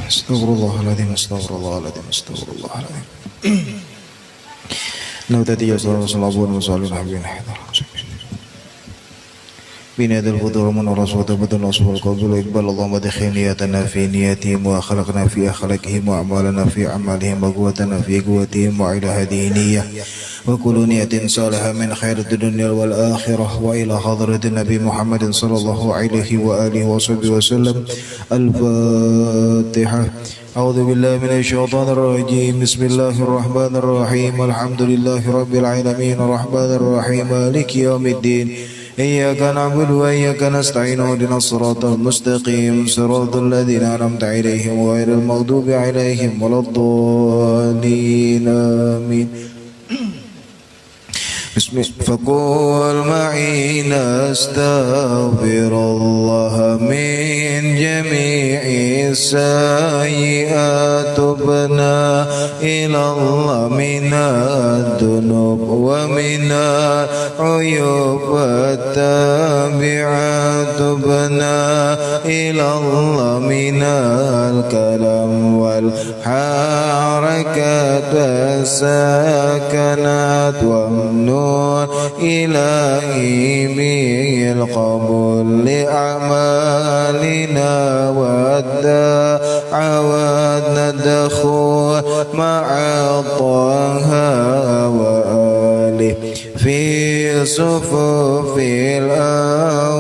Astagfirullahaladzim, astagfirullahaladzim, astagfirullahaladzim. Naudati ya sallallahu alaihi wasallam. بنادى الفضول من الرسول بدل النصب والقبول إقبال اللهم دخل نياتنا في نياتهم وأخلاقنا في أخلاقهم وأعمالنا في أعمالهم وقوتنا في قوتهم وإلى هذه النية وكل نية صالحة من خير الدنيا والآخرة وإلى حضرة النبي محمد صلى الله عليه وآله وصحبه وسلم. الفاتحة. أعوذ بالله من الشيطان الرجيم. بسم الله الرحمن الرحيم. الحمد لله رب العالمين الرحمن الرحيم مالك يوم الدين. إياك نعبد وإياك نستعين اهدنا الصراط المستقيم صراط الذين أنعمت عليهم غير المغضوب عليهم ولا الضالين آمين. فقل معي نستغفر الله من جميع السيئات تبنا إلى الله من الذنوب ومن العيوب والتابعات تبنا إلى الله من الكلام والحركات والسكنات والنور إلهي بالقبول لأعمالنا والدعوات ندخل مع طه وآله في صفوف الأولاد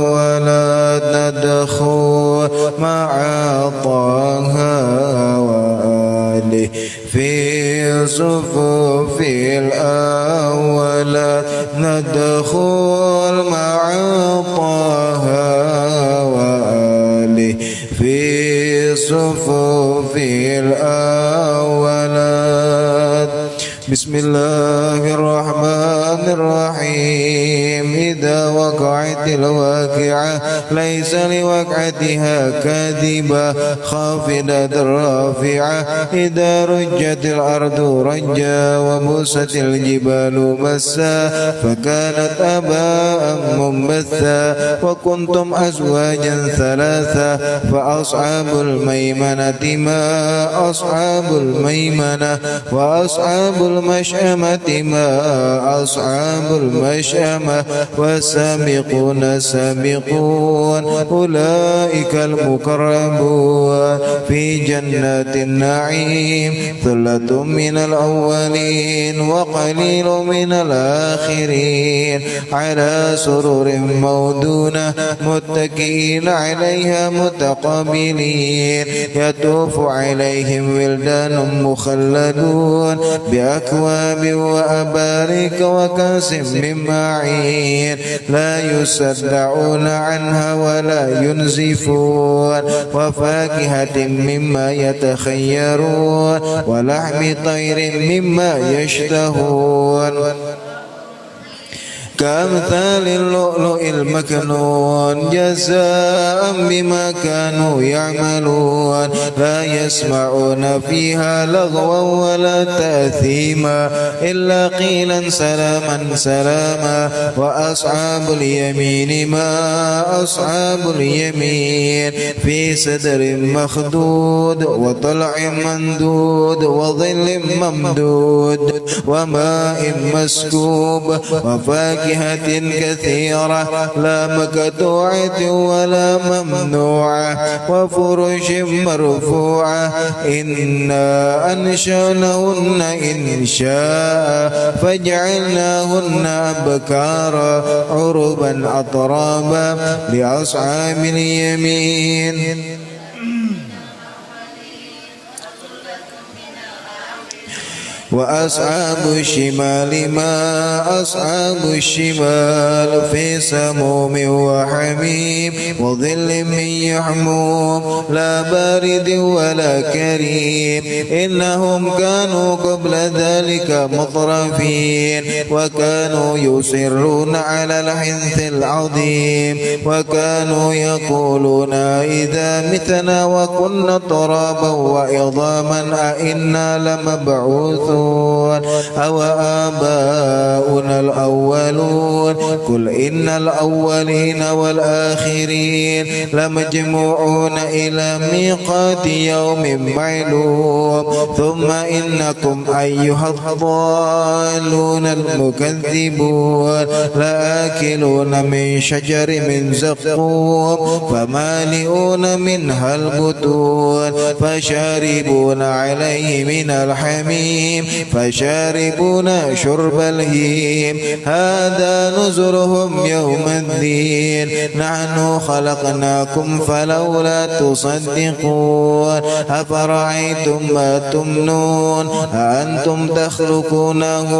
ندخل مع طه وآله في صفوف الأولاد ندخل مع طه وآله في صفوف الأولاد. بسم الله الرحمن الرحيم. إذا وقعت الواقعة ليس لوقعتها كاذبة خافضة رافعة. إذا رجت الأرض رجا وبست الجبال مسا فكانت أباء منبثا وكنتم أزواجا ثلاثة فأصحاب الميمنة ما أصحاب الميمنة وأصحاب المشأمة ما أصحاب المشأمة والسابقون سابقون أولئك المقربون في جنات النعيم. ثلة من الأولين وقليل من الآخرين على سرر موضونة متكئين عليها متقابلين. يطوف عليهم ولدان مخلدون بأكواب وأباريك وكأس من معين لا يصدعون عنها ولا ينزفون وفاكهة مما يتخيرون ولحم طير مما يشتهون كأمثال اللؤلؤ المكنون جزاء بما كانوا يعملون. لا يسمعون فيها لغوا ولا تأثيما إلا قيلا سلاما سلاما. وأصحاب اليمين ما أصحاب اليمين في سدر مخدود وطلع مندود وظل ممدود وماء مسكوب وفاكهة كثيرة لا مقطوعة ولا ممنوعة وفرش مرفوعة. إنا أنشأناهن إنشاء فجعلناهن أبكارا عربا أترابا لأصحاب اليمين. وأصحاب الشمال ما أصحاب الشمال في سموم وحميم وظل من يحموم لا بارد ولا كريم. إنهم كانوا قبل ذلك مطرفين وكانوا يصرون على الحنث العظيم وكانوا يقولون إذا متنا وكنا ترابا وعظاما أئنا لمبعوثون تشكرون أو آباؤنا الأولون قل إن الأولين والآخرين لمجموعون إلى ميقات يوم معلوم ثم إنكم أيها الضالون المكذبون لآكلون من شجر من زقوم فمالئون منها البطون فشاربون عليه من الحميم فشاربون شرب الهيم هذا نزلهم يوم الدين نحن خلقناكم فلولا تصدقون أفرأيتم ما تمنون أأنتم تخلقونه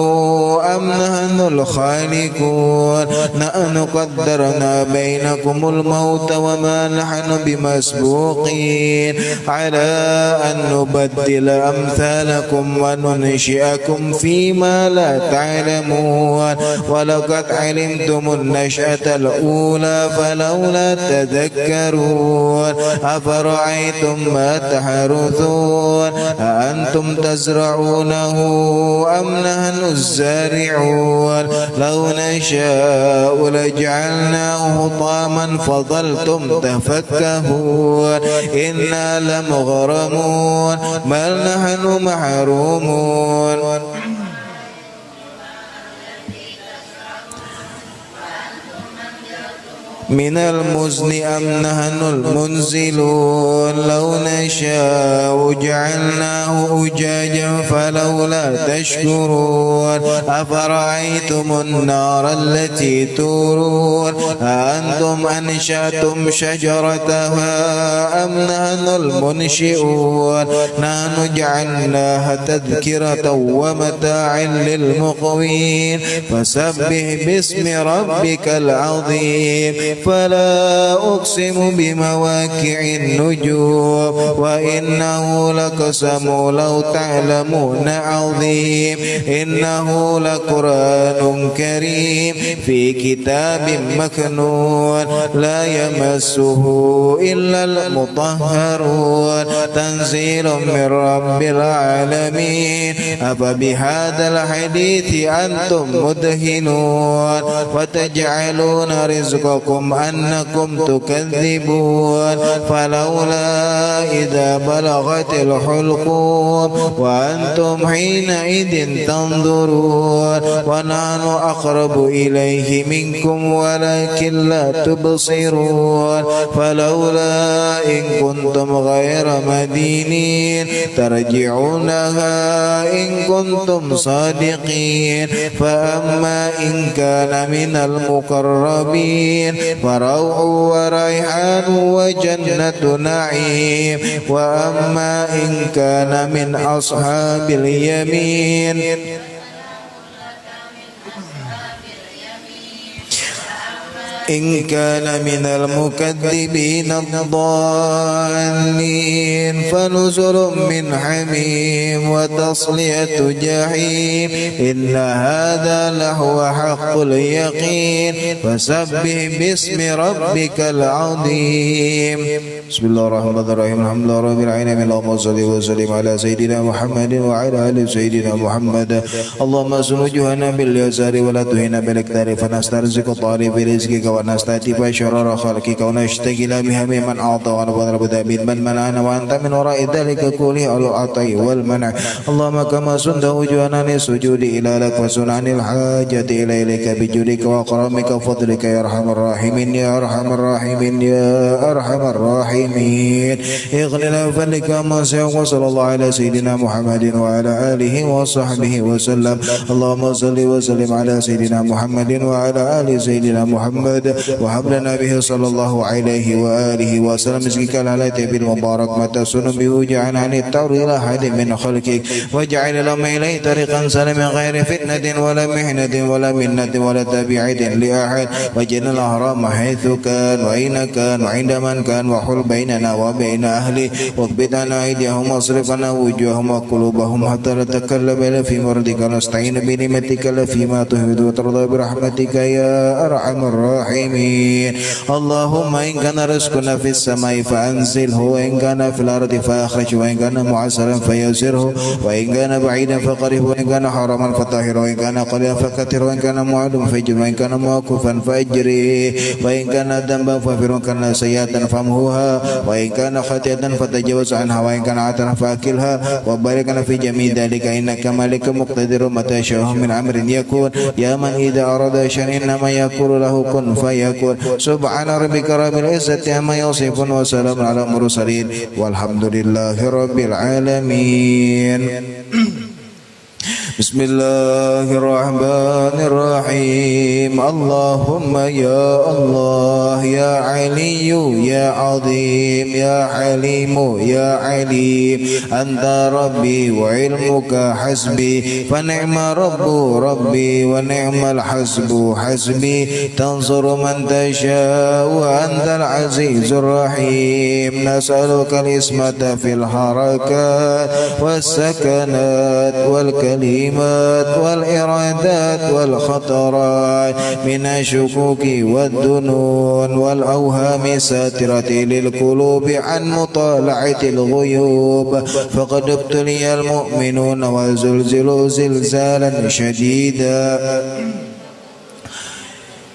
أم نحن الخالقون نحن قدرنا بينكم الموت وما نحن بمسبوقين على أن نبدل أمثالكم وننشئكم فيما لا تعلمون ولقد علمتم النشأة الأولى فلولا تذكرون أفرأيتم ما تحرثون أأنتم تزرعونه أم نحن الزارعون لو نشاء لجعلناه حطاما فظلتم تفكهون إنا لمغرمون بل نحن محرومون من المزن أم نحن المنزلون لو نشاء جعلناه أجاجا فلولا تشكرون أفرأيتم النار التي تورون أأنتم أنشأتم شجرتها أم نحن المنشئون نحن جعلناها تذكرة ومتاعا للمقوين فسبح باسم ربك العظيم فلا أقسم بمواقع النجوم وإنه لقسم لو تعلمون عظيم إنه لقرآن كريم في كتاب مكنون لا يمسه إلا المطهرون تنزيل من رب العالمين أفبهذا الحديث أنتم مدهنون وتجعلون رزقكم أنكم تكذبون فلولا إذا بلغت الحلقوم وأنتم حينئذ تنظرون ونحن أقرب إليه منكم ولكن لا تبصرون فلولا إن كنتم غير مدينين ترجعونها إن كنتم صادقين فأما إن كان من المقربين فروح وريحان وجنة نعيم وأما إن كان من أصحاب اليمين إن كان من المكذبين الضالين فنزل من حميم وتصلية جحيم إن هذا لهو حق اليقين فسبح باسم ربك العظيم بسم الله الرحمن الرحيم الحمد لله رب العالمين اللهم صل وسلم على سيدنا محمد وعلى آل سيدنا محمد اللهم سن وجوهنا باليسار ولا تهنا بالاكثار فنسترزق طالب رزقك ونستأتي شرار خلقك ونشتغل بها ممن أعطى ونبذل بذابين من منعنا وأنت من وراء ذلك كله العطاء والمنع اللهم كما سنت وجوهنا للسجود إلى لك وسن عن الحاجة إليك بجودك وكرمك وفضلك يا أرحم الراحمين يا أرحم الراحمين يا أرحم الراحمين اغننا بفضلك ما سيغ وصلى الله على سيدنا محمد وعلى آله وصحبه وسلم اللهم صل وسلم على سيدنا محمد وعلى آل سيدنا محمد وهب لنا به صلى الله عليه وآله وسلم مسكك الهلاة بالمبارك متى سن به عن التور إلى أحد من خلقك واجعل لهم إليه طريقا سلما غير فتنة ولا محنة ولا منة ولا تبعيد لأحد وجعل الأهرام حيث كان وأين كان وعند من كان وحل بيننا وبين أهله واكبت عنا أيديهم واصرفنا وجوههم وقلوبهم حتى نتكلم إلا في مرضك نستعين بنعمتك فيما تهد وترضى برحمتك يا أرحم الراحمين اللهم إن كان رزقنا في السماء فأنزله وإن كان في الأرض فأخرج وإن كان معسرا فيسره وإن كان بعيدا فقرب وإن كان حراما فطهر وإن كان قليلا فكثر وإن كان معلوم فجر وإن كان موقوفا فأجره وإن كان ذنبا فاغفر وإن كان سيئة فامحوها وإن كان خطيئة فتجاوز عنها وإن كان عثرا فأكلها وبارك لنا في جميع ذلك إنك مالك مقتدر متى شاء من أمر يكون يا من إذا أراد شيئا إنما يقول له كن فيكون سبحان ربك رب العزة عما يصفون وسلام على المرسلين والحمد لله رب العالمين. بسم الله الرحمن الرحيم. اللهم يا الله يا علي يا عظيم يا حليم يا عليم أنت ربي وعلمك حسبي فنعم رب ربي ونعم الحسب حسبي تنصر من تشاء وأنت العزيز الرحيم. نسألك الإسمة في الحركات والسكنات والكلمات والإرادات والخطرات من الشكوك والدنون والأوهام الساترة للقلوب عن مطالعة الغيوب فقد ابتلي المؤمنون وزلزلوا زلزالا شديدا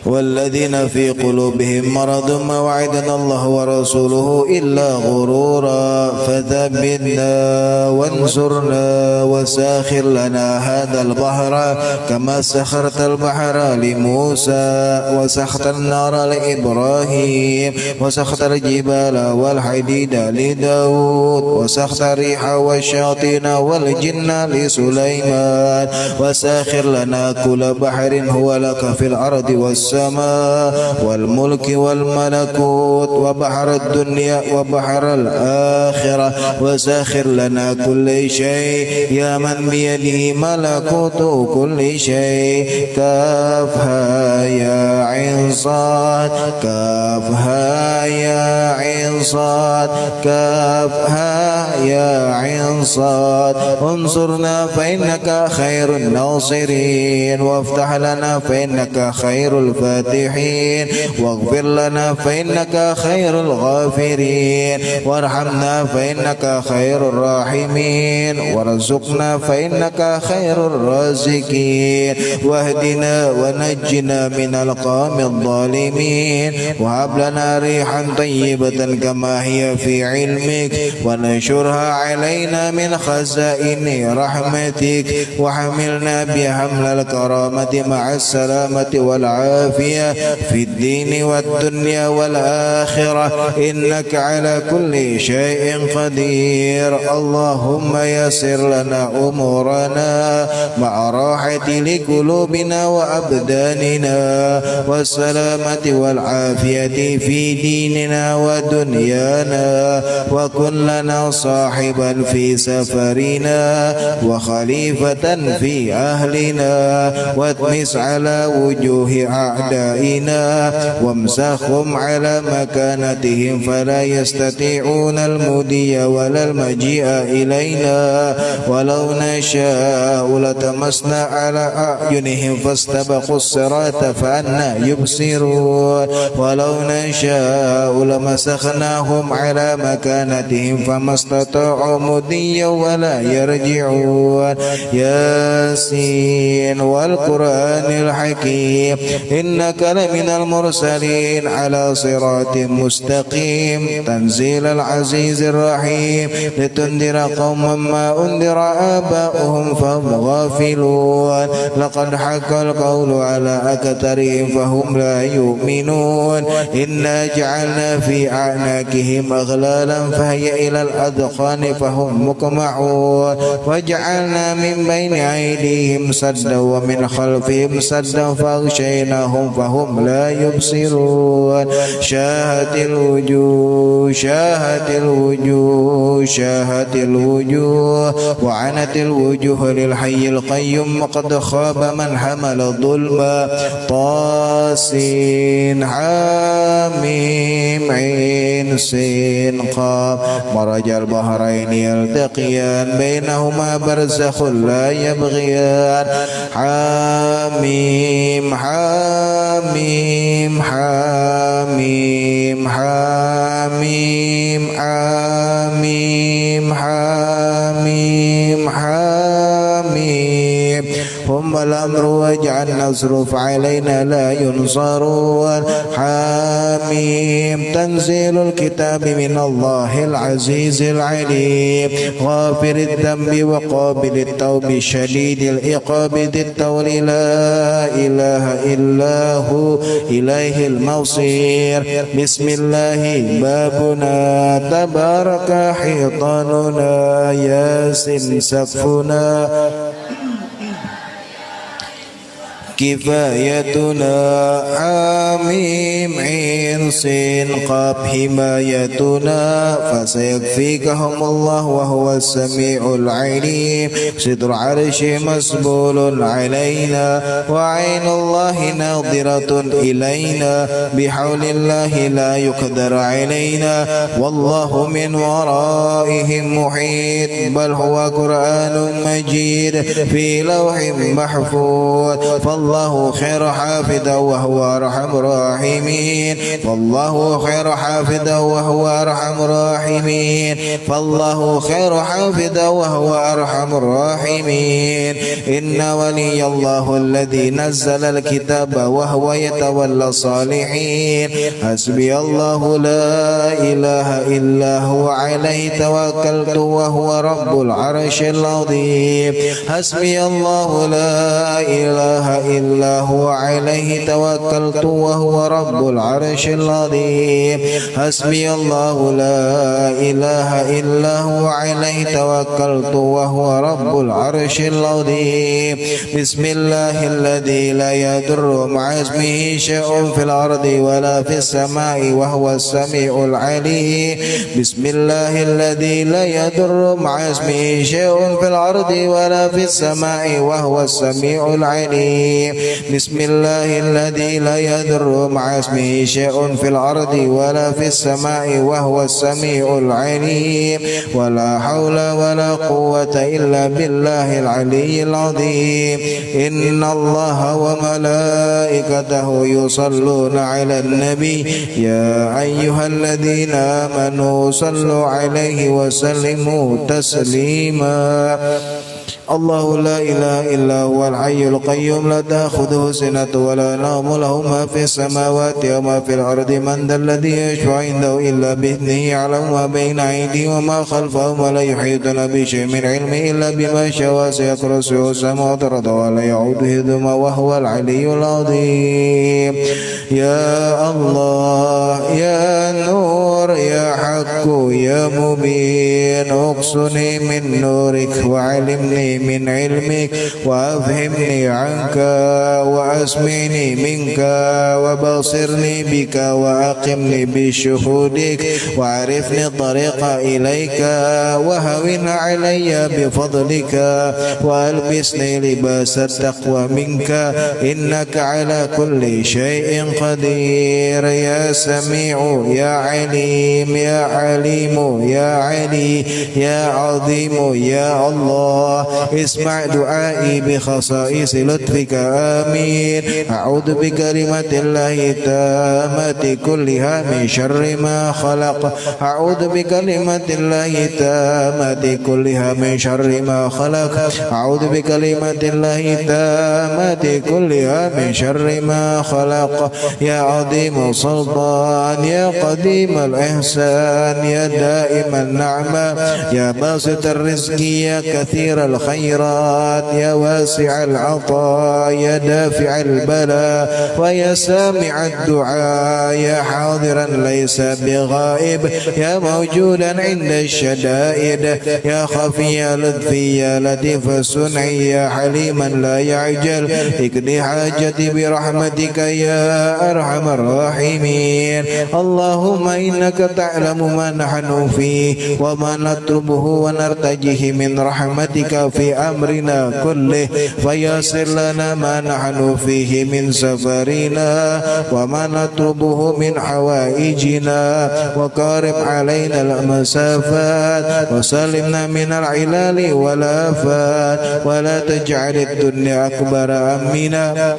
والذين في قلوبهم مرض ما وعدنا الله ورسوله إلا غرورا فثبتنا وانصرنا وساخر لنا هذا البحر كما سخرت البحر لموسى وسخرت النار لإبراهيم وسخرت الجبال والحديد لداود وسخرت الريح والشياطين والجن لسليمان وساخر لنا كل بحر هو لك في الأرض والسماء والملك والملكوت وبحر الدنيا وبحر الآخرة وساخر لنا كل شيء يا من بيده ملكوت كل شيء كافها يا عين صاد كافها يا عين صاد كافها يا عين صاد انصرنا فإنك خير الناصرين وافتح لنا فإنك خير الفاتحين واغفر لنا فإنك خير الغافرين وارحمنا فإنك خير الراحمين وارزقنا فإنك خير الرازقين واهدنا ونجنا من القوم الظالمين وهب لنا ريحا طيبة كما هي في علمك ونشرها علينا من خزائن رحمتك وحملنا بحمل الكرامة مع السلامة والعافية في الدين والدنيا والآخرة إنك على كل شيء قدير. اللهم يسر لنا أمورنا مع راحة لقلوبنا وأبداننا والسلامة والعافية في ديننا ودنيانا وكن لنا صاحبا في سفرنا وخليفة في أهلنا واتمس على وجوه أعدائنا وامسخهم على مكانتهم فلا يستطيعون المضي ولا المجيء إلينا ولو نشاء لتمسنا على أعينهم فاستبقوا الصراط فأنا يبصرون ولو نشاء لمسخناهم على مكانتهم فما استطاعوا مضيا ولا يرجعون. ياسين والقرآن الحكيم إنك لمن المرسلين على صراط مستقيم تنزيل العزيز الرحيم لتنذر قوما ما أنذر آباؤهم فهم غافلون لقد حق القول على أكثرهم فهم لا يؤمنون إنا جعلنا في أعناقهم أغلالا فهي إلى الأذقان فهم مقمحون وجعلنا من بين أيديهم سدا ومن خلفهم سدا فأغشيناهم فهم لا يبصرون. شاهت الوجوه شاهت الوجوه شاهت الوجوه وعنت الوجوه للحي القيوم وقد خاب من حمل ظلما. طاسين حاميم عين سين قاف مرج البحرين يلتقيان بينهما برزخ لا يبغيان. حاميم حاميم حاميم حاميم حاميم الأمر واجعل نصرف علينا لا ينصرون حميم تنزيل الكتاب من الله العزيز العليم غافر الذنب وقابل التوب شديد العقاب ذي الطول لا إله إلا هو إليه المصير بسم الله بابنا تبارك حيطاننا ياسين سقفنا كفايتنا حميم عين سين قاب حمايتنا فسيكفيكهم الله وهو السميع العليم صدر عرش مسبول علينا وعين الله ناظرة إلينا بحول الله لا يقدر علينا والله من ورائهم محيط بل هو قرآن مجيد في لوح محفوظ فالله خير حافظا وهو أرحم الراحمين فالله خير حافظا وهو أرحم الراحمين فالله خير حافظا وهو أرحم الراحمين إن ولي الله الذي نزل الكتاب وهو يتولى الصالحين حسبي الله لا إله إلا هو عليه توكلت وهو رب العرش العظيم حسبي الله لا إله إلا هو عليه توكلت وهو رب العرش العظيم حسبي الله لا إله إلا هو عليه توكلت وهو رب العرش العظيم بسم الله الذي لا يضر مع اسمه شيء في الأرض ولا في السماء وهو السميع العليم بسم الله الذي لا يضر مع اسمه شيء في الأرض ولا في السماء وهو السميع العليم بسم الله الذي لا يضر مع اسمه شيء في الأرض ولا في السماء وهو السميع العليم ولا حول ولا قوة إلا بالله العلي العظيم إن الله وملائكته يصلون على النبي يا أيها الذين آمنوا صلوا عليه وسلموا تسليما الله لا إله إلا هو الحي القيوم لا تأخذه سنة ولا نوم له ما في السماوات وما في الأرض من ذا الذي يشفع عنده إلا بإذنه يعلم ما بين أيديهم وما خلفهم ولا يحيطون بشيء من علمه إلا بما شاء وسع كرسيه السماوات والأرض ولا يعوده حفظهما وهو العلي العظيم يا الله يا نور يا حق يا مبين اقصني من نورك وعلمني من علمك وأفهمني عنك وأسمعني منك وبصرني بك وأقمني بشهودك وعرفني الطريق إليك وهون علي بفضلك وألبسني لباس التقوى منك إنك على كل شيء قدير يا سميع يا عليم يا عليم يا علي يا عظيم يا الله اسمع دعائي بخصائص لطفك آمين أعوذ بكلمة الله التامة كلها من شر ما خلق أعوذ بكلمة الله التامة كلها من شر ما خلق أعوذ بكلمة الله التامة كلها من شر ما خلق يا عظيم السلطان يا قديم الإحسان يا دائم النعمة يا باسط الرزق يا كثير الخيرات يا واسع العطاء يا دافع البلاء ويا سامع الدعاء يا حاضرا ليس بغائب يا موجودا عند الشدائد يا خفي يا لطفي يا لطيف صنعي يا حليما لا يعجل اقضي حاجتي برحمتك يا أرحم الراحمين اللهم إنك تعلم ما نحن فيه وما نطلبه ونرتجيه من رحمتك في أمرنا كله فيسر لنا ما نحن فيه من سفرنا وما نطلبه من حوائجنا وقارب علينا المسافات وسلمنا من العلال والآفات ولا تجعل الدنيا أكبر همنا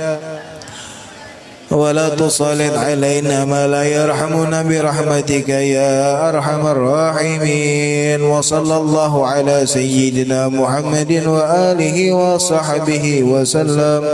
ولا تسلط علينا ما لا يرحمنا برحمتك يا أرحم الراحمين وصلى الله على سيدنا محمد وآله وصحبه وسلم.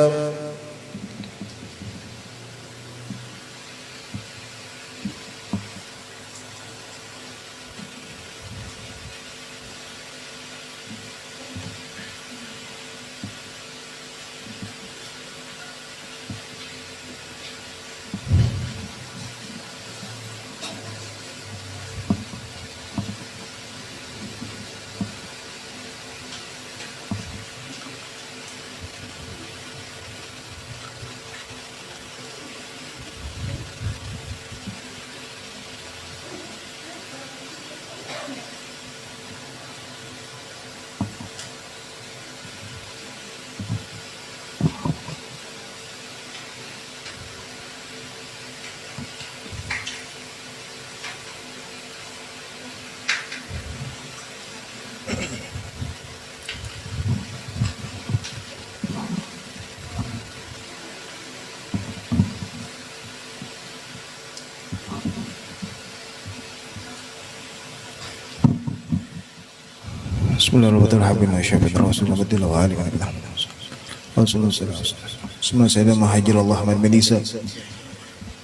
Bismillahirrahmanirrahim.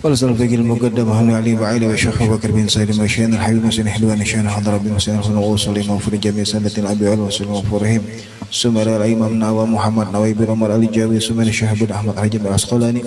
والسلام فقير المقدم هل علي وعلي وشيخ بكر بن سالم وشين الحبيب مسلم حلوان شان حضر ربي مسلم حسن وصلي مغفور جميع سنة الأبي علي وسلم مغفورهم سمر الإمام نوى محمد نوى بن عمر علي جاوي سمر الشيخ بن أحمد حجم العسقلاني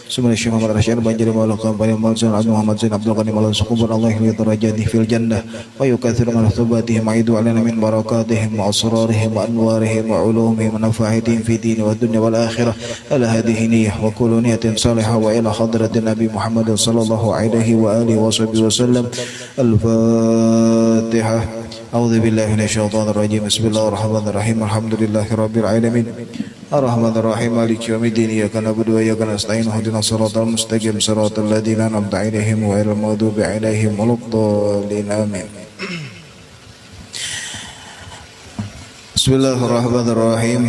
سمر الشيخ محمد رشاد بنجر مولى قام بني مالزون عبد محمد زين عبد الغني مولى سقوبر الله لدرجاته في الجنة ويكثر من ثباتهم ويعيد علينا من بركاتهم وأسرارهم وأنوارهم وعلومهم ونفعاتهم في الدين والدنيا والآخرة على هذه نية وكل نية صالحة وإلى حضرة النبي محمد صلى الله عليه وآله وصحبه وسلم. الفاتحة. أعوذ بالله من الشيطان الرجيم. بسم الله الرحمن الرحيم. الحمد لله رب العالمين الرحمن الرحيم مالك يوم الدين إياك نعبد وإياك نستعين اهدنا الصراط المستقيم صراط الذين أنعمت عليهم غير المغضوب عليهم ولا الضالين آمين. بسم الله الرحمن الرحيم.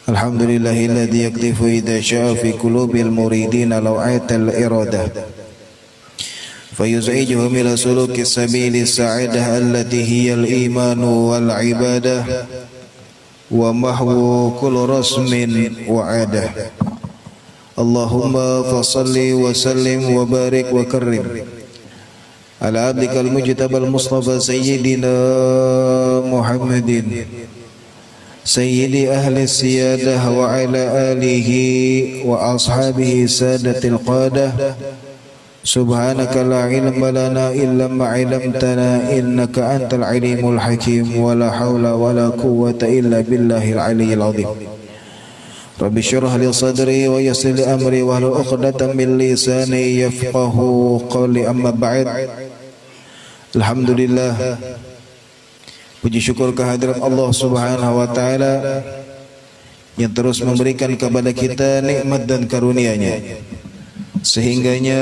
الحمد لله الذي يكتف إذا شاء في قلوب المريدين لوعة الإرادة فيزعجهم إلى سلوك السبيل السعيدة التي هي الإيمان والعبادة ومحو كل رسم وعادة. اللهم فصل وسلم وبارك وكرم على عبدك المجتبى المصطفى سيدنا محمد سيد أهل السيادة وعلى آله وأصحابه سادة القادة. سبحانك لا علم لنا إلا ما علمتنا إنك أنت العليم الحكيم ولا حول ولا قوة إلا بالله العلي العظيم. رب اشرح لي صدري ويسر لي أمري واحلل عقدة من لساني يفقه قولي. أما بعد. Alhamdulillah, puji syukur kehadirat Allah Subhanahu wa taala yang terus memberikan kepada kita nikmat dan karunia-Nya, sehingganya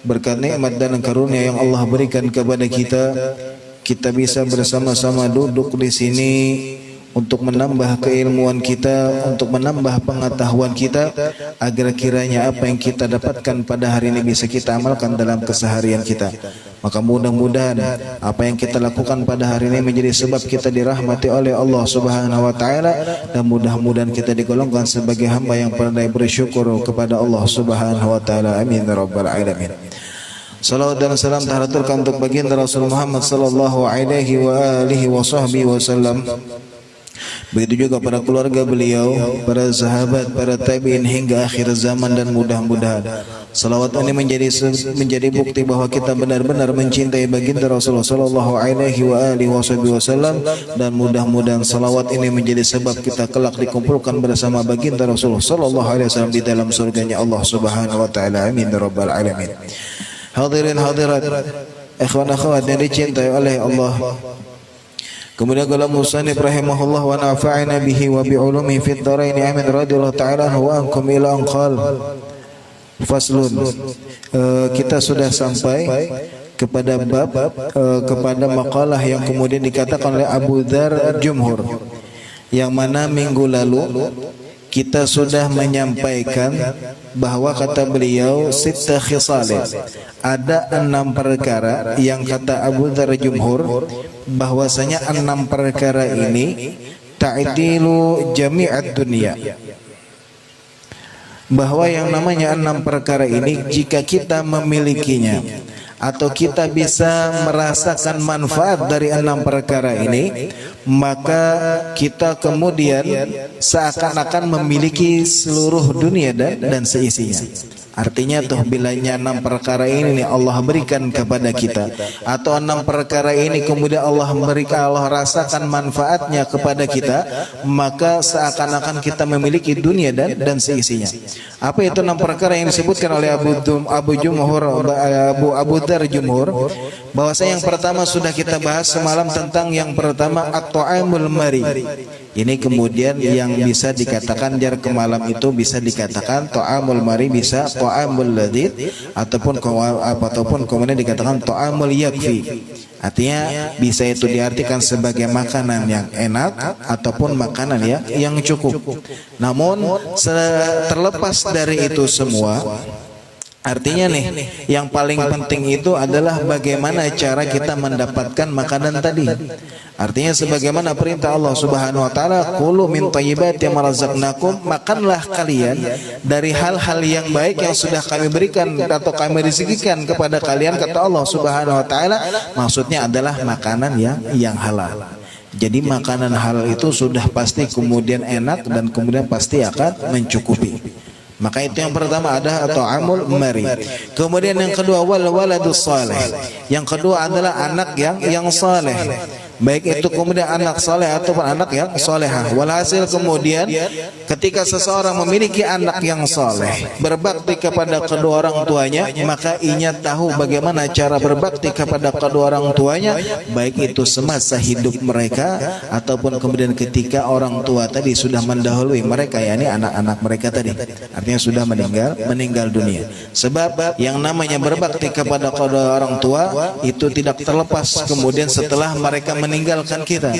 berkat nikmat dan karunia yang Allah berikan kepada kita, kita bisa bersama-sama duduk di sini untuk menambah keilmuan kita, untuk menambah pengetahuan kita, agar kiranya apa yang kita dapatkan pada hari ini bisa kita amalkan dalam keseharian kita. Maka mudah-mudahan apa yang kita lakukan pada hari ini menjadi sebab kita dirahmati oleh Allah Subhanahu wa taala, dan mudah-mudahan kita digolongkan sebagai hamba yang pandai bersyukur kepada Allah Subhanahu wa taala. Amin ya rabbal alamin. Salawat dan salam terhaturkan untuk baginda Rasul Muhammad sallallahu alaihi wa alihi wasallam. Begitu juga para keluarga beliau, para sahabat, para tabi'in hingga akhir zaman, dan mudah-mudahan salawat ini menjadi bukti bahwa kita benar-benar mencintai baginda Rasulullah sallallahu alaihi wa alihi wasallam, dan mudah-mudahan salawat ini menjadi sebab kita kelak dikumpulkan bersama baginda Rasulullah sallallahu alaihi wasallam di dalam surganya Allah Subhanahu wa taala. Amin ya rabbal alamin. Hadirin hadirat, ikhwan akhwat yang dicintai oleh Allah. Kemudian qala musannif rahimahullah wa nafa'ana bihi wa bi ulumihi fid dharain amin radhiyallahu ta'ala wa ankum ila anqal faslun. Kita sudah sampai kepada bab kepada makalah yang kemudian dikatakan oleh Abu Dzar Jumhur, yang mana minggu lalu kita sudah menyampaikan bahwa kata beliau sittah khisalin, ada 6 perkara yang kata Abu Dzar jumhur bahwasanya 6 perkara ini ta'dilu jami'ad dunia, bahwa yang namanya 6 perkara ini jika kita memilikinya atau kita bisa merasakan manfaat dari 6 perkara ini, maka kita kemudian seakan-akan memiliki seluruh dunia dan seisinya. Artinya tuh bilanya 6 perkara ini Allah berikan kepada kita, atau 6 perkara ini kemudian Allah berikan, Allah rasakan manfaatnya kepada kita, maka seakan-akan kita memiliki dunia dan seisinya. Apa itu 6 perkara yang disebutkan oleh Abu Dzar jumhur? Bahwasanya yang pertama sudah kita bahas semalam tentang yang pertama at-ta'amul mari. Ini kemudian yang bisa dikatakan jar kemalam itu bisa dikatakan ta'amul mari, bisa ta'amul ladid, ataupun kemudian dikatakan ta'amul yakfi. Artinya bisa itu diartikan sebagai makanan yang enak ataupun makanan yang cukup. Namun terlepas dari itu semua, artinya nih, yang paling penting itu adalah bagaimana cara kita mendapatkan makanan tadi. Artinya sebagaimana perintah Allah Subhanahu wa taala, "Kulu min thayyibati ma razaqnakum", makanlah kalian dari hal-hal yang baik yang sudah kami berikan atau kami rezekikan kepada kalian, kata Allah Subhanahu wa taala. Maksudnya adalah makanan yang halal. Jadi makanan halal itu sudah pasti kemudian enak dan kemudian pasti akan mencukupi. Maka itu yang pertama ada atau amul mari. Kemudian yang kedua wal waladus saleh. Yang kedua adalah anak yang saleh. Baik itu kemudian anak saleh ataupun anak yang salehah. Walhasil kemudian ketika seseorang memiliki anak yang saleh, berbakti kepada kedua orang tuanya, maka ia tahu bagaimana cara berbakti kepada kedua orang tuanya, baik itu semasa hidup mereka ataupun kemudian ketika orang tua tadi sudah mendahului mereka, yakni anak-anak mereka tadi. Artinya sudah meninggal dunia. Sebab yang namanya berbakti kepada kedua orang tua itu tidak terlepas kemudian setelah mereka meninggalkan kita.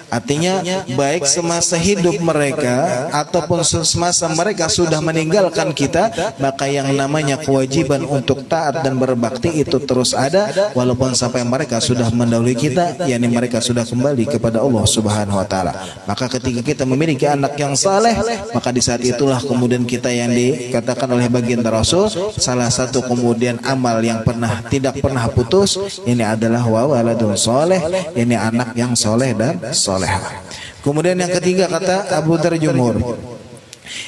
Artinya baik semasa hidup mereka ataupun semasa mereka sudah meninggalkan kita, maka yang namanya kewajiban untuk taat dan berbakti itu terus ada walaupun sampai mereka sudah mendahului kita, yakni mereka sudah kembali kepada Allah Subhanahu wa taala. Maka ketika kita memiliki anak yang saleh, maka di saat itulah kemudian kita yang dikatakan oleh baginda Rasul, salah satu kemudian amal yang tidak pernah putus ini adalah wa waladun saleh, ini anak yang soleh dan solehah. Kemudian yang ketiga kata Abu Dzar jumhur,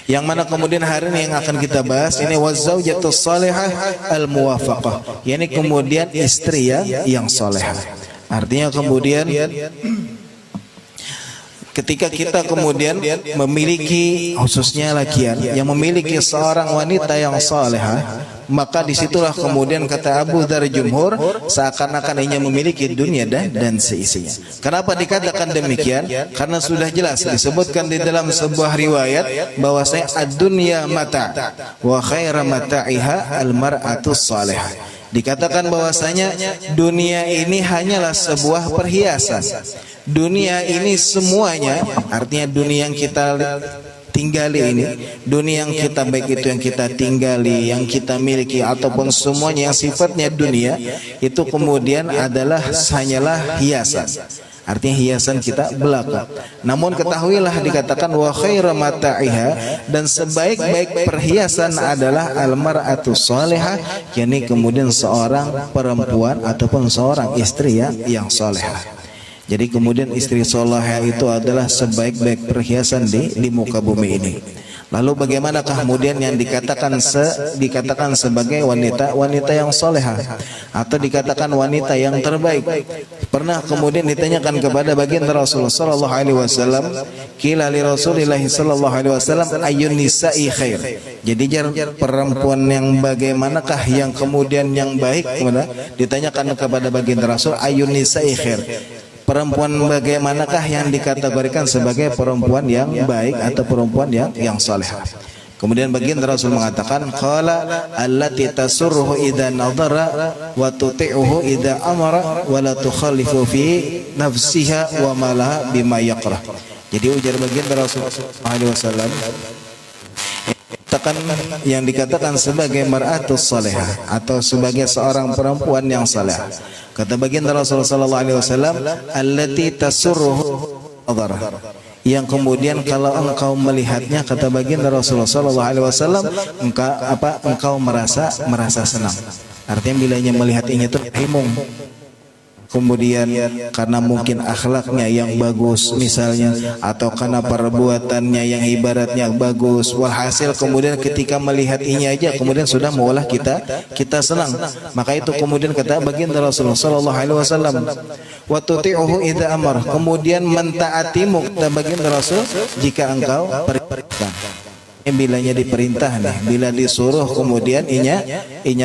yang mana kemudian hari ini yang akan kita bahas ini wazaujatus salihah al muwafaqah, yakni kemudian istri yang solehah. Artinya kemudian ketika kita kemudian memiliki, khususnya lakian yang memiliki seorang wanita yang salehah, maka disitulah kemudian kata Abu Dzar jumhur seakan-akan ia memiliki dunia dan seisinya. Kenapa dikatakan demikian? Karena sudah jelas disebutkan di dalam sebuah riwayat bahwasanya ad-dunya mata wa khairu mata'iha al-mar'atus salihah. Dikatakan bahwasanya dunia ini hanyalah sebuah perhiasan. Dunia ini semuanya, artinya dunia yang kita tinggali ini, dunia yang kita baik itu yang kita tinggali, yang kita miliki ataupun semuanya yang sifatnya dunia itu kemudian adalah hanyalah hiasan. Artinya hiasan kita belaka. Namun ketahuilah dikatakan wa khairu mata'iha, dan sebaik-baik perhiasan adalah almar'atus salihah, yakni kemudian seorang perempuan ataupun seorang istri yang salihah. Jadi kemudian istri salihah itu adalah sebaik-baik perhiasan di muka bumi ini. Lalu bagaimanakah kemudian yang dikatakan sebagai wanita yang salehah atau dikatakan wanita yang terbaik? Pernah kemudian ditanyakan kepada baginda Rasulullah sallallahu alaihi wasallam, qila li Rasulillah sallallahu alaihi wasallam ayyun nisa'i khair. Jadi perempuan yang bagaimanakah yang kemudian yang baik? Ditanyakan kepada baginda Rasul ayyun nisa'i khair. Perempuan bagaimanakah yang dikategorikan sebagai perempuan yang baik atau perempuan yang salehah? Kemudian baginda Rasul mengatakan qala allati tasurruhu idza nadhara wa tuti'uhu idza amara wa la tukhalifu fi nafsiha wa malaha bima yaqra. Jadi ujar baginda Rasul sallallahu alaihi wasallam, merupakan yang dikatakan sebagai mar'atus salihah atau sebagai seorang perempuan yang saleh. Kata baginda Rasulullah sallallahu alaihi wasallam, allati tasurruhu adhar, yang kemudian kalau engkau melihatnya, kata baginda Rasulullah sallallahu alaihi wasallam, engkau merasa senang. Artinya bilanya melihatnya itu himung. Kemudian karena mungkin akhlaknya yang bagus misalnya, atau karena perbuatannya yang ibaratnya bagus, walhasil kemudian ketika melihat ini aja kemudian sudah mengolah kita senang. Maka itu kemudian kata baginda Rasulullah sallallahu alaihi wasallam, wa tuti'uhu idza amar, kemudian mentaatimu, kata baginda Rasul, jika engkau perintah. Bilanya diperintah nih, bila disuruh kemudian inya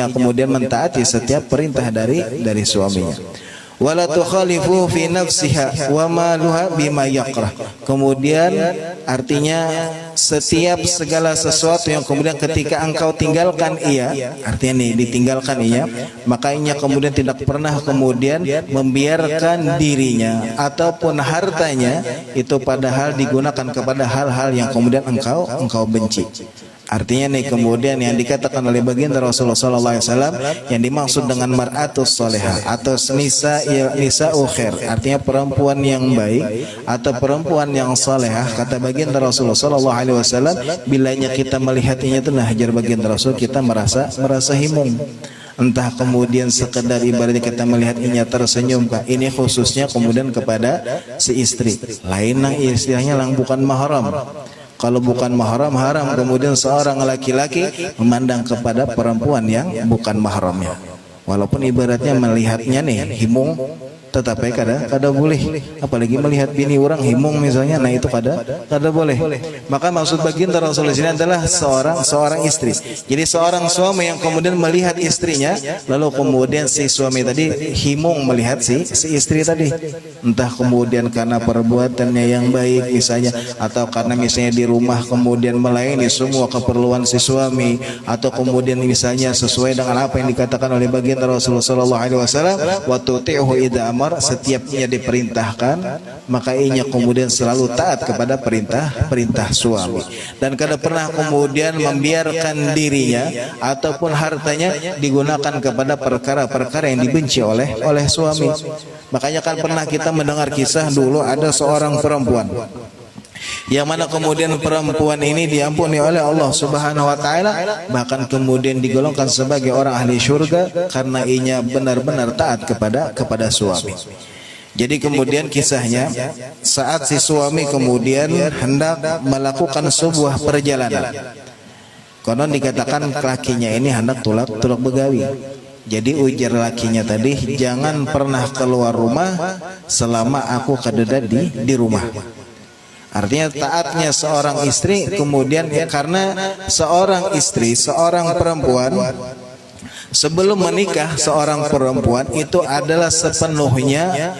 kemudian mentaati setiap perintah dari suaminya. Wala tukhalifu fi nafsiha wa maluha bima yakrah. Kemudian artinya setiap segala sesuatu yang kemudian ketika engkau tinggalkan ia, artinya nih ditinggalkan ia, makanya kemudian tidak pernah kemudian membiarkan dirinya ataupun hartanya itu padahal digunakan kepada hal-hal yang kemudian engkau benci. Artinya nih kemudian yang dikatakan oleh baginda Rasulullah sallallahu alaihi wasallam yang dimaksud dengan mar'atus salihah atau nisa'u khair, artinya perempuan yang baik atau perempuan yang salehah, kata baginda Rasulullah sallallahu alaihi wasallam, bilanya kita melihatnya itu nah hajar baginda Rasul, kita merasa himung. Entah kemudian sekedar ibaratnya kita melihat inya tersenyum, ini khususnya kemudian kepada si istri. Lain nang istilahnya lang bukan mahram. Kalau bukan mahram, haram kemudian seorang laki-laki memandang kepada perempuan yang bukan mahramnya. Walaupun ibaratnya melihatnya nih himung, tetapi kada boleh. Apalagi melihat bini orang himung misalnya, nah itu kada boleh. Maka maksud baginda Rasulullah ini adalah seorang istri. Jadi seorang suami yang kemudian melihat istrinya, lalu kemudian si suami tadi himung melihat si istri tadi. Entah kemudian karena perbuatannya yang baik misalnya, atau karena misalnya di rumah kemudian melayani semua keperluan si suami, atau kemudian misalnya sesuai dengan apa yang dikatakan oleh baginda Rasulullah sallallahu alaihi wasallam, wa tuti'uhu idza amar, setiapnya diperintahkan maka inya kemudian selalu taat kepada perintah suami, dan kada pernah kemudian membiarkan dirinya ataupun hartanya digunakan kepada perkara-perkara yang dibenci oleh suami. Makanya kan pernah kita mendengar kisah dulu ada seorang perempuan yang mana kemudian perempuan ini diampuni oleh Allah Subhanahu wa taala, bahkan kemudian digolongkan sebagai orang ahli surga karena inya benar-benar taat kepada suami. Jadi kemudian kisahnya saat si suami kemudian hendak melakukan sebuah perjalanan, konon dikatakan lakinya ini hendak tulak begawi. Jadi ujar lakinya tadi, jangan pernah keluar rumah selama aku kadeda di rumah. Artinya taatnya seorang istri kemudian karena seorang istri, seorang perempuan sebelum menikah, seorang perempuan itu adalah sepenuhnya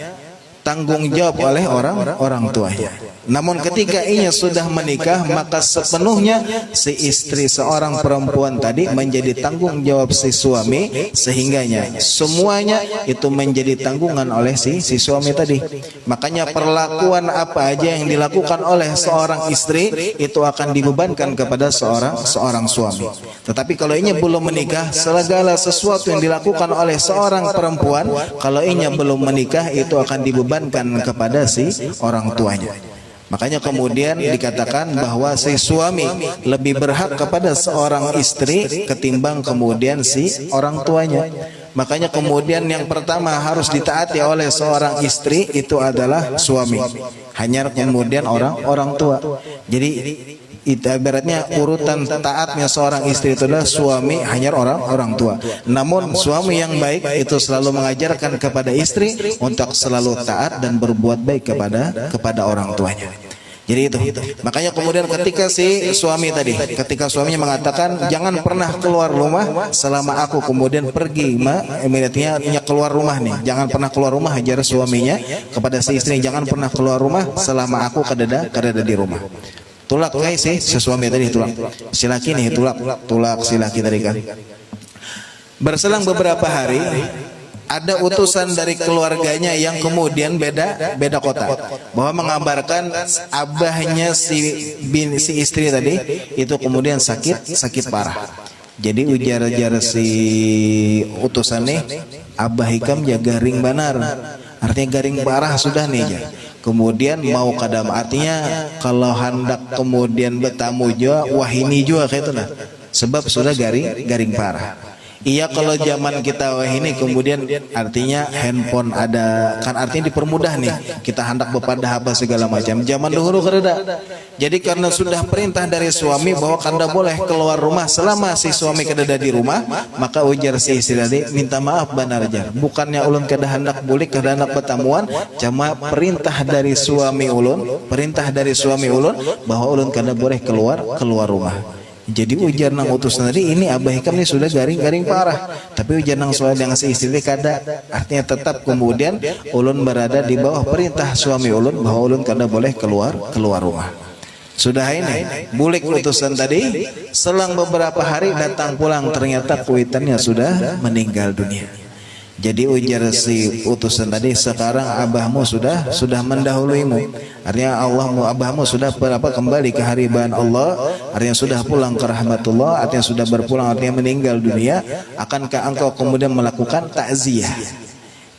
tanggung jawab oleh orang tuanya. Namun ketika ia sudah menikah, maka sepenuhnya si istri, seorang perempuan tadi menjadi tanggung jawab si suami, sehingganya semuanya itu menjadi tanggungan oleh si suami tadi. Makanya perlakuan apa aja yang dilakukan oleh seorang istri itu akan dibebankan kepada seorang suami. Tetapi kalau inya belum menikah, segala sesuatu yang dilakukan oleh seorang perempuan kalau inya belum menikah itu akan dibebankan kepada si orang tuanya. Makanya kemudian dikatakan bahwa si suami lebih berhak kepada seorang istri ketimbang kemudian si orang tuanya. Makanya kemudian yang pertama harus ditaati oleh seorang istri itu adalah suami. Hanya kemudian orang tua. Jadi ibaratnya urutan taatnya seorang istri itu adalah suami, hanya orang tua. Namun suami yang baik itu selalu mengajarkan kepada istri untuk selalu taat dan berbuat baik kepada orang tuanya. Jadi itu. Makanya kemudian ketika si suami tadi, ketika suaminya mengatakan jangan pernah keluar rumah selama aku kemudian pergi, ibaratnya keluar rumah nih, jangan pernah keluar rumah, ajar suaminya kepada si istri, jangan pernah keluar rumah selama aku kadada di rumah. Tulak kayak si suami tadi tulak. Si laki nih tulak si laki tadi kan. Berselang beberapa hari ada utusan dari keluarganya yang kemudian beda kota, bahwa mengabarkan abahnya si istri tadi itu kemudian sakit parah. Jadi ujar si utusan nih, Abah Hikam ya garing banar, artinya garing parah sudah nih ya. Kemudian mau kadam, artinya kalau hendak kemudian bertamu juga wahini juga kayak itu nah, sebab sudah garing parah. Iya, kalau zaman kita wahini kemudian artinya handphone ada, kan artinya dipermudah nih, kita hendak bepadah apa segala macam. Zaman dahulu kereda. Jadi karena sudah perintah dari suami bahwa kanda boleh keluar rumah selama si suami kedada di rumah, maka ujar si istri tadi, minta maaf benar jar, bukannya ulun kada hendak bulik kada hendak bertamuan, cuma perintah dari suami ulun bahwa ulun kada boleh keluar rumah. Jadi ujar nang utus tadi ini Abah Hikam ini sudah garing parah, tapi ujar nang soal dengan si istri kada, artinya tetap kemudian ulun berada di bawah perintah suami ulun bahwa ulun kada boleh keluar rumah. Sudah ini bulik utusan tadi, selang beberapa hari datang pulang, ternyata kuitannya sudah meninggal dunia. Jadi ujar si utusan tadi, sekarang abahmu sudah mendahuluimu, artinya abahmu sudah kembali ke haribaan Allah, artinya sudah pulang ke rahmatullah, artinya sudah berpulang, artinya meninggal dunia. Akankah engkau kemudian melakukan takziah?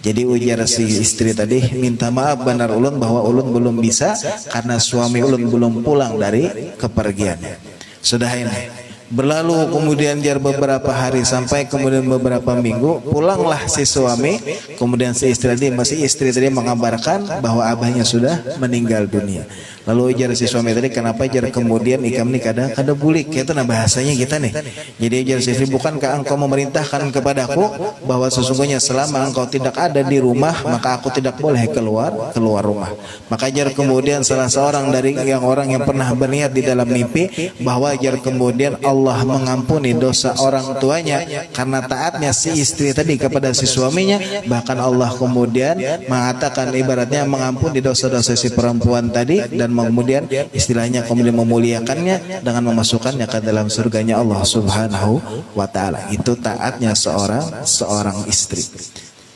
Jadi ujar si istri tadi, minta maaf benar ulun bahwa ulun belum bisa karena suami ulun belum pulang dari kepergiannya. Sudah ini berlalu kemudian jar beberapa hari sampai kemudian beberapa minggu, pulanglah si suami, kemudian si istri tadi mengabarkan bahwa abahnya sudah meninggal dunia. Lalu ujar si suami tadi, kenapa jar kemudian ikam ni kada bulik? Itu nah bahasanya kita nih. Jadi ujar si istri, bukankah engkau memerintahkan kepadaku bahwa sesungguhnya selama engkau tidak ada di rumah maka aku tidak boleh keluar rumah. Maka jar kemudian salah seorang dari orang yang pernah berniat di dalam mimpi bahwa jar kemudian Allah mengampuni dosa orang tuanya karena taatnya si istri tadi kepada si suaminya, bahkan Allah kemudian mengatakan ibaratnya mengampuni dosa-dosa si perempuan tadi, dan kemudian istilahnya kemudian memuliakannya dengan memasukkannya ke dalam surganya Allah Subhanahu wa taala. Itu taatnya seorang istri.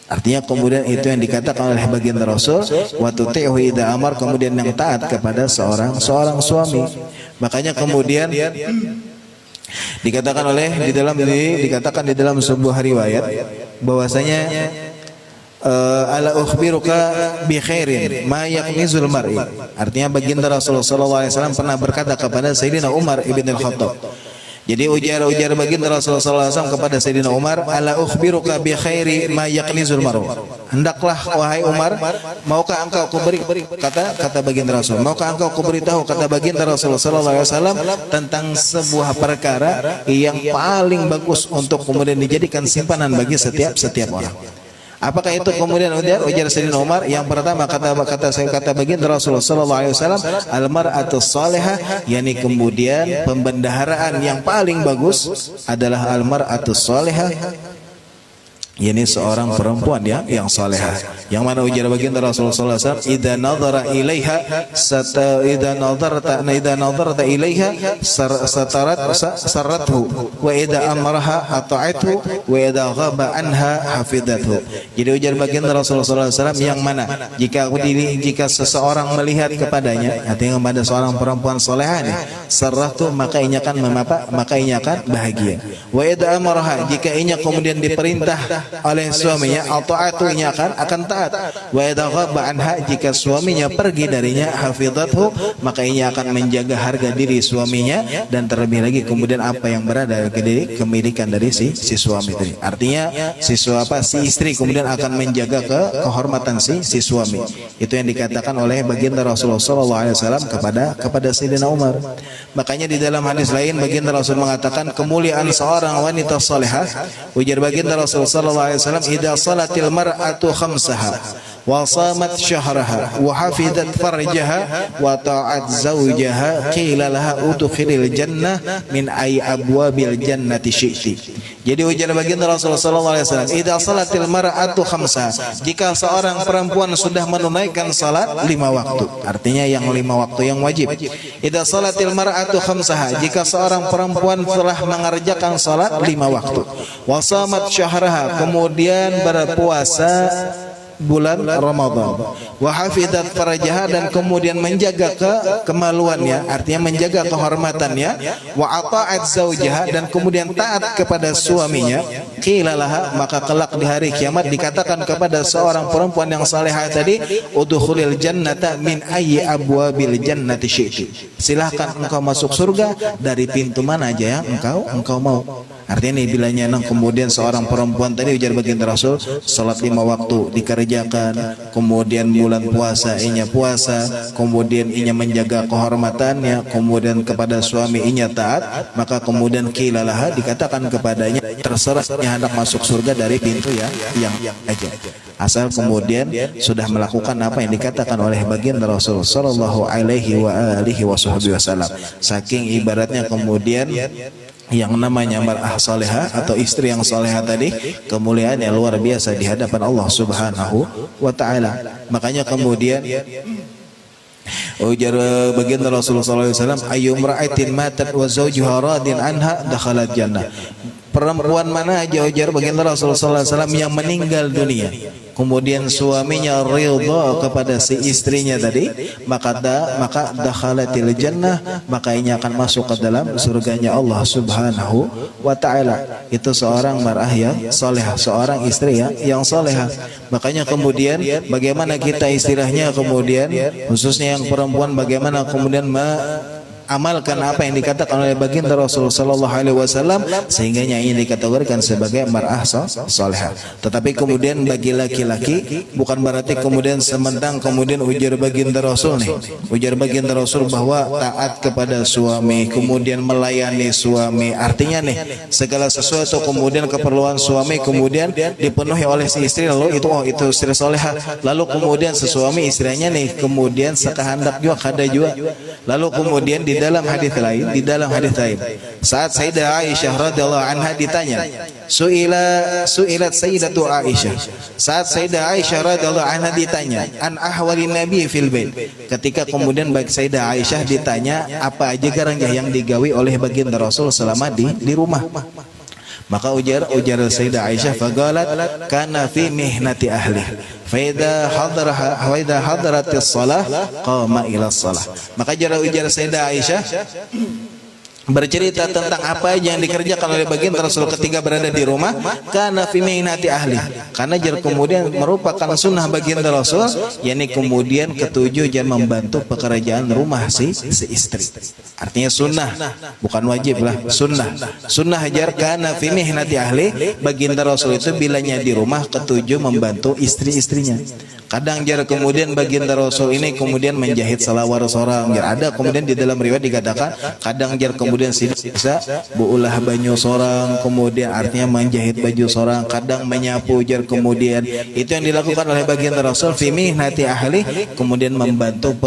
Artinya kemudian itu yang dikatakan oleh baginda Rasul, wa tuti'hu idza amar, kemudian yang taat kepada seorang suami. Makanya kemudian dikatakan di dalam sebuah riwayat bahwasanya ala ukhbiruka bi khairin ma yaknizul mar'i, artinya baginda Rasulullah SAW pernah berkata kepada Sayyidina Umar ibn al-Khattab. Jadi ujar baginda Rasulullah SAW kepada Sayyidina Umar, ala ukhbiruka bi khairi ma yaknizul mar'u, hendaklah wahai Umar, maukah engkau kuberi, kata baginda Rasul, maukah engkau kuberitahu, kata baginda Rasulullah SAW, tentang sebuah perkara yang paling bagus untuk kemudian dijadikan simpanan bagi setiap orang. Apakah itu kemudian ujar Sayyidina Umar? Yang pertama kata baginda Rasulullah sallallahu alaihi wasallam, al-mar'atu salihah, yakni kemudian pembendaharaan yang paling bagus adalah al-mar'atu salihah, yakni seorang perempuan yang salehah. Yang mana ujar baginda Rasulullah sallallahu alaihi wasallam, idza nadhara ilaiha idza nadarta ilaiha sarathu wa idza amaraha ata'athu wa idza ghaba anha hafidhathu. Jadi ujar baginda Rasulullah sallallahu alaihi wasallam, yang mana jika seseorang melihat kepadanya, artinya kepada seorang perempuan salehah nih, sarathu, maka ianya akan bahagia. Wa idza amaraha, jika ianya kemudian diperintah oleh suaminya, ata'atunya akan taat. Wa idza ghaba anha, jika suaminya pergi darinya, hafidhathu, maka ia akan menjaga harga diri suaminya, dan terlebih lagi kemudian apa yang berada di kemilikan dari si suami tadi. Artinya si istri kemudian akan menjaga kehormatan si suami. Itu yang dikatakan oleh baginda Rasulullah SAW kepada Sayyidina Umar. Makanya di dalam hadis lain baginda Rasul mengatakan kemuliaan seorang wanita salihah, ujar baginda Rasulullah SAW, idza salatil mar'atu khamsaha wa shamat syahraha wa hafizat farjaha wa ta'at zawjaha qila laha udkhilil jannah min ay abwabil jannati syi'ti. Jadi ujar baginda Rasulullah sallallahu alaihi wasallam, idza salatil mar'atu khamsa, jika seorang perempuan sudah menunaikan salat 5 waktu, artinya yang 5 waktu yang wajib. Idza salatil mar'atu khamsaha, jika seorang perempuan telah mengerjakan salat 5 waktu. Wa shamat syahraha, kemudian berpuasa bulan Ramadan, wa hafizat farjaha, dan kemudian menjaga kemaluannya, artinya menjaga kehormatannya, wa ata'at zaujaha, dan kemudian taat kepada suaminya, qila laha, maka kelak di hari kiamat dikatakan kepada seorang perempuan yang salehah tadi, udkhulil jannata min ayyi abwabil jannati syi'ti, silahkan engkau masuk surga dari pintu mana aja yang engkau mau. Artinya nih bilanya kemudian seorang perempuan tadi ujar baginda Rasul, salat 5 waktu dikerjakan, kemudian bulan puasa inya puasa, kemudian inya menjaga kehormatannya, kemudian kepada suami inya taat, maka kemudian qilalaha, dikatakan kepadanya terserah hendak masuk surga dari pintu yang aja, asal kemudian sudah melakukan apa yang dikatakan oleh baginda Rasul sallallahu alaihi wasallam. Saking ibaratnya kemudian yang namanya mar'ah salihah atau istri yang salihah tadi, kemuliaannya luar biasa di hadapan Allah Subhanahu wa taala. Makanya kemudian ujar baginda Rasulullah sallallahu alaihi wasallam, ayyum ra'atin matat wa zawjuha radin anha dakhalat jannah. Perempuan mana aja ujar baginda Rasulullah sallallahu alaihi wasallam yang meninggal dunia, kemudian suaminya ridha kepada si istrinya tadi, maka dakhalatil jannah, maka ini akan masuk ke dalam surganya Allah Subhanahu wa taala. Itu seorang mar'ah yang salehah, seorang istri yang salehah. Makanya kemudian bagaimana kita istilahnya kemudian khususnya yang perempuan, bagaimana kemudian amalkan apa yang dikatakan oleh baginda Rasulullah sallallahu alaihi wasallam, sehingga ini dikategorikan sebagai mar'ah salihah. Tetapi kemudian bagi laki-laki bukan berarti kemudian sementang kemudian ujar baginda Rasul nih, ujar baginda Rasul bahwa taat kepada suami, kemudian melayani suami, artinya nih segala sesuatu kemudian keperluan suami kemudian dipenuhi oleh si istri, lalu itu istri salihah, lalu kemudian sesuami istrinya nih kemudian sekahandak juga kada juga. Lalu kemudian di dalam hadis lain, saat Sayyidah Aisyah radhiyallahu anha ditanya, su'ilat Sayyidatu Aisyah, saat Sayyidah Aisyah radhiyallahu anha ditanya an ahwalin nabi fil bait, ketika kemudian baik Sayyidah Aisyah ditanya apa aja garanjah yang digawi oleh baginda Rasul selama di rumah, maka ujar Sayyidah Aisyah, faqalat kana fi mihnati ahli faida hadaratis salah qama ila salah. Maka ujar Sayyidah Aisyah bercerita tentang apa yang dikerjakan oleh baginda Rasul ketika berada di rumah, karena fi mihnati ahli, karena kemudian merupakan sunnah baginda Rasul, yakni kemudian ketujuh jangan membantu pekerjaan rumah si istri. Artinya sunnah, bukan wajib lah, sunnah ajar karena fi mihnati ahli, baginda Rasul itu bilanya di rumah ketujuh membantu istri-istrinya. Kadang kemudian baginda Rasul ini kemudian menjahit selawar seorang, ada kemudian di dalam riwayat dikatakan kadang kemudian bisa buulah banyu seorang, kemudian artinya menjahit baju seorang, kadang menyapu kemudian itu yang dilakukan oleh baginda Rasul fi mihnati ahli, kemudian membantu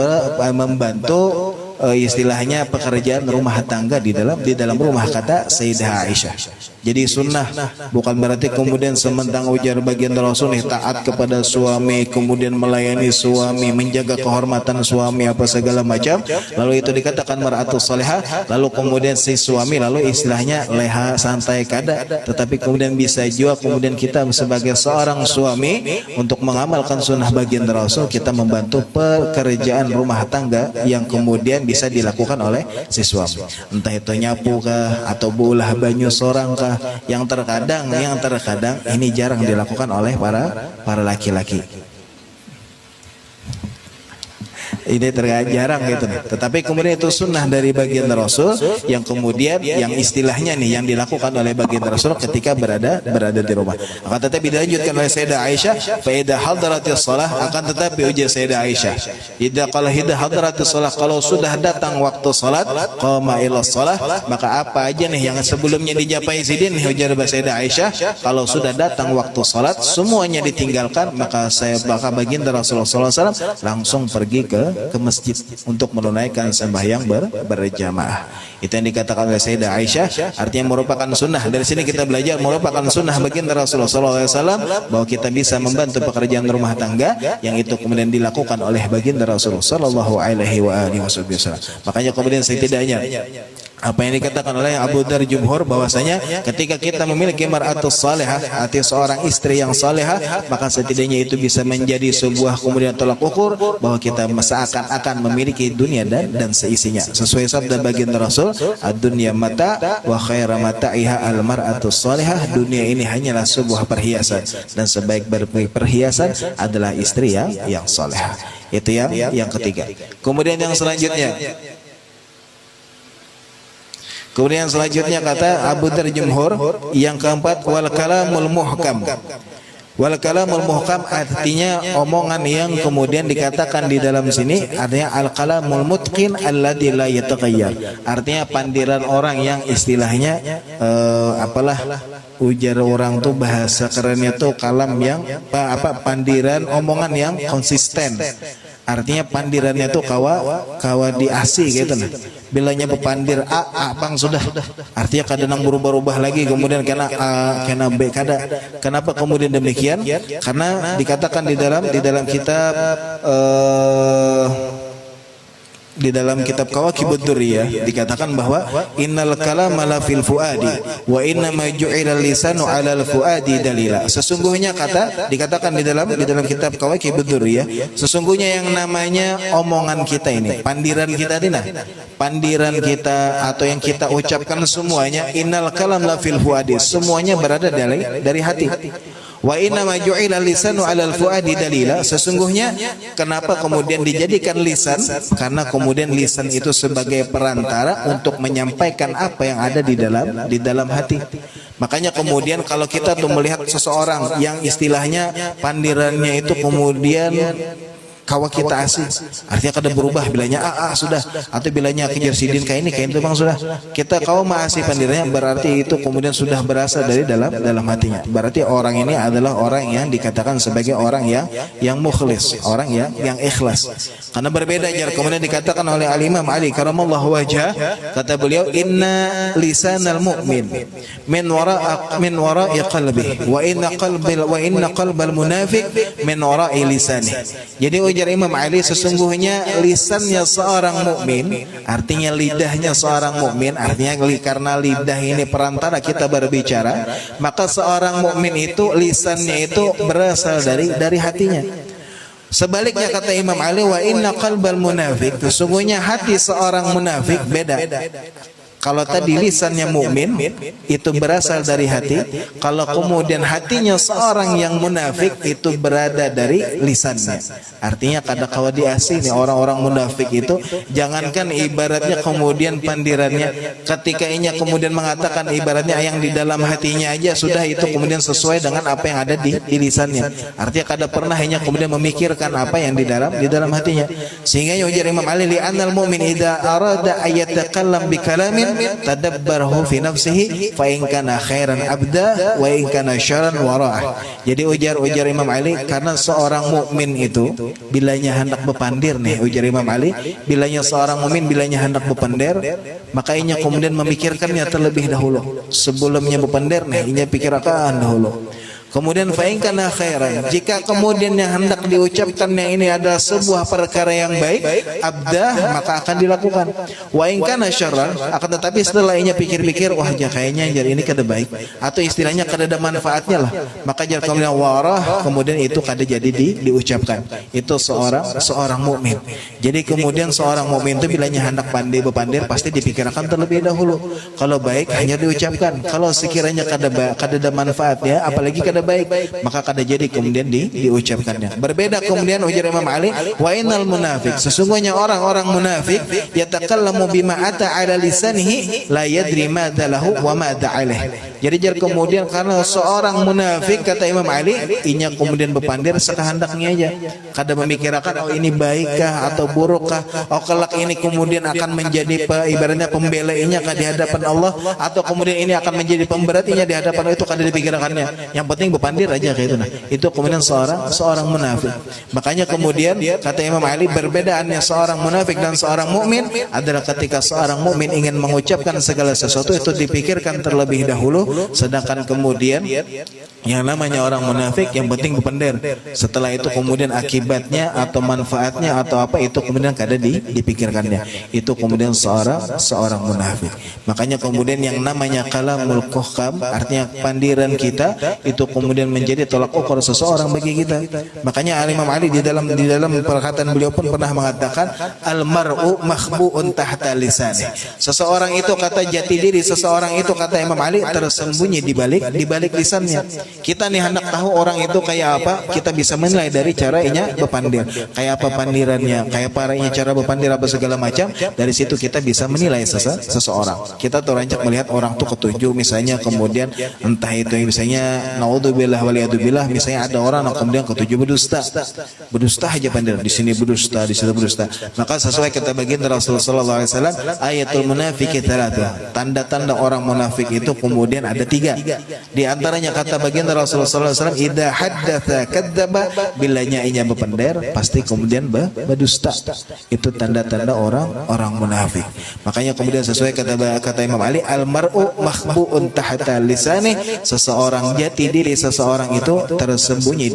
istilahnya pekerjaan rumah tangga di dalam rumah, kata Sayyidah Aisyah. Jadi sunnah bukan berarti kemudian sementang ujar baginda Rasul taat kepada suami, kemudian melayani suami, menjaga kehormatan suami apa segala macam, lalu itu dikatakan mar'atus salihah, lalu kemudian si suami lalu istilahnya leha santai kada. Tetapi kemudian bisa juga kemudian kita sebagai seorang suami untuk mengamalkan sunnah baginda Rasul, kita membantu pekerjaan rumah tangga yang kemudian bisa dilakukan oleh si suami, entah itu nyapu kah atau buulah banyu seorang kah, yang terkadang ini jarang dilakukan oleh para laki-laki. Ini jarang gitu. Tetapi kemudian itu sunnah dari baginda Rasul yang kemudian yang istilahnya nih yang dilakukan oleh baginda Rasul ketika berada di rumah. Akan tetapi dilanjutkan oleh Sayyidah Aisyah, fa idza hadaratis shalah, akan tetapi ujar Sayyidah Aisyah, idza qala idza hadaratis shalah, kalau sudah datang waktu salat, qama ila shalah, maka apa aja nih yang sebelumnya dijapai sidin, ujar Sayyidah Aisyah, kalau sudah datang waktu salat semuanya ditinggalkan, maka baginda Rasulullah SAW langsung pergi ke masjid untuk menunaikan sembahyang berjamaah. Itu yang dikatakan oleh Sayyidah Aisyah, artinya merupakan sunnah. Dari sini kita belajar merupakan sunnah baginda Rasulullah SAW bahwa kita bisa membantu pekerjaan rumah tangga yang itu kemudian dilakukan oleh baginda Rasulullah SAW. Makanya kemudian setidaknya apa yang dikatakan oleh Abu Dar Jumhur bahwasanya ketika kita memiliki mar'atus salihah, arti seorang istri yang salihah, maka setidaknya itu bisa menjadi sebuah kemudian tolak ukur bahwa kita seakan-akan memiliki dunia dan seisinya. Sesuai sabda baginda Rasul, ad-dunya mata wa khaira mata'iha al-mar'atus salihah, dunia ini hanyalah sebuah perhiasan dan sebaik-baik perhiasan adalah istri yang salihah. Itu yang ketiga. Kemudian yang selanjutnya, kata Abu Dar Jumhur, yang keempat, wal kalamul muhkam. Wal kalamul muhkam artinya omongan yang kemudian dikatakan di dalam sini artinya al kalamul mutqin alladzi la yataghayyar. Artinya pandiran orang yang istilahnya ujar orang tuh bahasa kerennya tuh kalam yang pandiran omongan yang konsisten. Artinya pandirannya tuh kawa diasi gitu nah. Bilanya pepandir A bang sudah. Artinya kadang berubah-ubah lagi kemudian kena B kada. Kenapa kemudian demikian? Karena dikatakan di dalam kitab Kawakibud Durriyah dikatakan bahwa innal kalama la fil fuadi wa inna ma ju'ila lisanu 'alal fuadi dalila. Sesungguhnya dikatakan di dalam kitab Kawakibud Durriyah, sesungguhnya yang namanya omongan kita ini, pandiran kita atau yang kita ucapkan semuanya, innal kalam la fil fuadi, semuanya berada dari hati. Wa inna ma ju'ila lisanu 'alal fuadi dalila. Sesungguhnya kenapa kemudian dijadikan lisan? Karena kemudian lisan itu sebagai perantara untuk menyampaikan apa yang ada di dalam hati. Makanya kemudian kalau kita tuh melihat seseorang yang istilahnya pandirannya itu kemudian kawa kita asih, artinya kada berubah, bilanya sudah, atau bilanya kejar sidin kayak ini bang sudah, kita kawa asih pandirnya, berarti itu kemudian sudah berasal dari dalam hatinya. Berarti orang ini adalah orang yang dikatakan sebagai orang yang mukhlis, orang yang ikhlas. Karena berbeda jar. Kemudian dikatakan oleh Al-Imam Ali karamallahu wajhah, kata beliau, inna lisanal mu'min min wara'i qalbi wa inna qalbal munafiq min wara'i lisani. Jadi ujar Imam Ali, sesungguhnya lisannya seorang mukmin, artinya lidahnya seorang mukmin, artinya karena lidah ini perantara kita berbicara, maka seorang mukmin itu lisannya itu berasal dari hatinya. Sebaliknya kata Imam Ali, wa inna qalbal munafiq, sesungguhnya hati seorang munafik beda. Kalau tadi lisannya mukmin itu berasal dari hati, kalau kemudian hatinya seorang yang munafik itu berada dari lisannya. Artinya kada kawa diasi nih orang-orang munafik itu, jangankan ibaratnya kemudian pandirannya, ketika inya kemudian mengatakan ibaratnya yang di dalam hatinya aja sudah itu kemudian sesuai dengan apa yang ada di lisannya. Artinya kada pernah inya kemudian memikirkan apa yang di dalam hatinya. Sehingga ujar Imam Ali, li anal mu'min idza arada ayatakallam bi kalamin tadabbarhu fi nafsihi fa in kana khairan abda wa in kana syarran wara'ah. Jadi ujar Imam Ali, karena seorang mukmin itu bilanya hendak berpandir nih, ujar Imam Ali, bilanya seorang mukmin bilanya hendak berpandir, makanya kemudian memikirkannya terlebih dahulu. Sebelumnya berpandir nih, inya pikirkan dahulu. Kemudian fa'in kana khairan, jika kemudian yang hendak diucapkannya ini adalah sebuah perkara yang baik, abdah, maka akan dilakukan. Wa in kana syarran, akan tetapi setelah inya pikir-pikir, wah kayaknya jar ini kada baik, atau istilahnya kada ada manfaatnya lah, maka jar kemudian warah, kemudian itu kada jadi diucapkan. Itu seorang mukmin. Jadi kemudian seorang mukmin itu bilanya hendak berpandir pasti dipikirkan terlebih dahulu. Kalau baik hanya diucapkan, kalau sekiranya kada ada manfaatnya, apalagi kada kada baik, maka kada jadi kemudian diucapkannya. Berbeda kemudian ujar Imam Ali, wa innal munafik, sesungguhnya orang-orang munafik yatakallamu bima ata ala lisanihi la yadri ma dalahu wa ma da'alih. Jadi jar kemudian karena seorang munafik kata Imam Ali, inya kemudian berpandir sekehendaknya aja, kada memikirkan oh ini baikkah atau burukkah, oh kelak ini kemudian akan menjadi ibaratnya pembelainya di hadapan Allah, atau kemudian ini akan menjadi pemberatinya di hadapan Allah, itu kada dipikirkannya. Yang penting berpandir aja kayak itu. Nah, itu kemudian seorang munafik. Makanya kemudian kata Imam Ali, perbedaannya seorang munafik dan seorang mukmin adalah ketika seorang mukmin ingin mengucapkan segala sesuatu itu dipikirkan terlebih dahulu, sedangkan kemudian yang namanya orang munafik yang penting berpender. Setelah itu kemudian akibatnya atau manfaatnya atau apa itu kemudian kada dipikirkannya. Itu kemudian seorang munafik. Makanya kemudian yang namanya kalamul kohkam, artinya pandiran kita, itu kemudian menjadi tolak ukur seseorang bagi kita. Makanya Imam Ali di dalam perkataan beliau pun pernah mengatakan al-mar'u makhbu'un tahta lisani. Seseorang itu kata jati diri seseorang itu kata Imam Ali tersembunyi di balik lisannya. Kita nih hendak tahu orang itu kayak apa, kita bisa menilai dari cara inya berpandir. Kayak apa pandirannya, kayak parahnya cara berpandir apa segala macam. Dari situ kita bisa menilai seseorang. Kita tuh rancak melihat orang tuh ketujuh misalnya, kemudian entah itu misalnya naudzubillah waliyadzubillah, misalnya ada orang yang kemudian ketujuh berdusta aja pandir, di sini berdusta, di situ berdusta. Maka sesuai kata baginda Rasulullah sallallahu alaihi wasallam, ayatul munafiqi thalatha, tanda-tanda orang munafik itu kemudian ada 3. Di antaranya kata baginda Rasulullah sallallahu alaihi wasallam, idza haddatsa kadzdzaba, bila nyainya berpender pasti kemudian berdusta. Itu tanda-tanda orang munafik. Makanya kemudian sesuai kata Imam Ali, al-mar'u makhbu'un tahta lisani, seseorang jati diri seseorang itu tersembunyi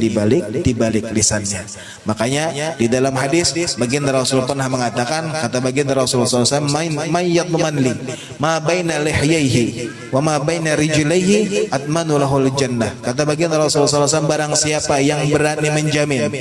di balik lisannya. Makanya di dalam hadis baginda Rasul pernah mengatakan, kata baginda Rasulullah SAW, mayyad manli ma baina lihyaihi wa ma baina rijlaihi atmanu lahul jannah. Kata baginda Rasulullah SAW, barang siapa yang berani menjamin